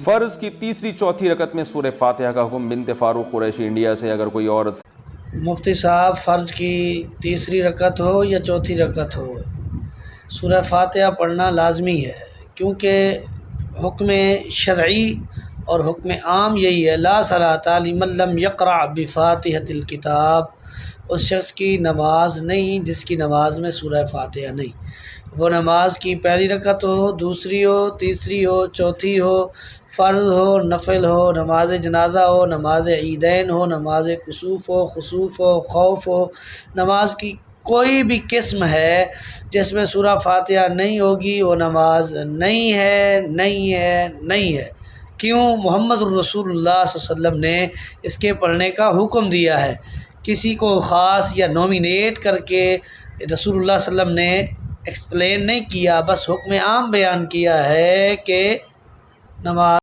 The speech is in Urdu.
فرض کی تیسری چوتھی رکعت میں سورہ فاتحہ کا حکم۔ بنت فاروق قریشی انڈیا سے، اگر کوئی عورت مفتی صاحب، فرض کی تیسری رکعت ہو یا چوتھی رکعت ہو، سورہ فاتحہ پڑھنا لازمی ہے، کیونکہ حکم شرعی اور حکم عام یہی ہے، لا صلاۃ لمن لم یقرأ بفاتحۃ الکتاب، اس شخص کی نماز نہیں جس کی نماز میں سورہ فاتحہ نہیں۔ وہ نماز کی پہلی رکعت ہو، دوسری ہو، تیسری ہو، چوتھی ہو، فرض ہو، نفل ہو، نماز جنازہ ہو، نماز عیدین ہو، نماز کسوف ہو، خسوف ہو، خوف ہو، نماز کی کوئی بھی قسم ہے جس میں سورہ فاتحہ نہیں ہوگی، وہ نماز نہیں ہے، نہیں ہے، نہیں ہے۔ کیوں؟ محمد الرسول اللہ صلی اللہ علیہ وسلم نے اس کے پڑھنے کا حکم دیا ہے، کسی کو خاص یا نومینیٹ کر کے رسول اللہ صلی اللہ علیہ وسلم نے ایکسپلین نہیں کیا، بس حکم عام بیان کیا ہے کہ نماز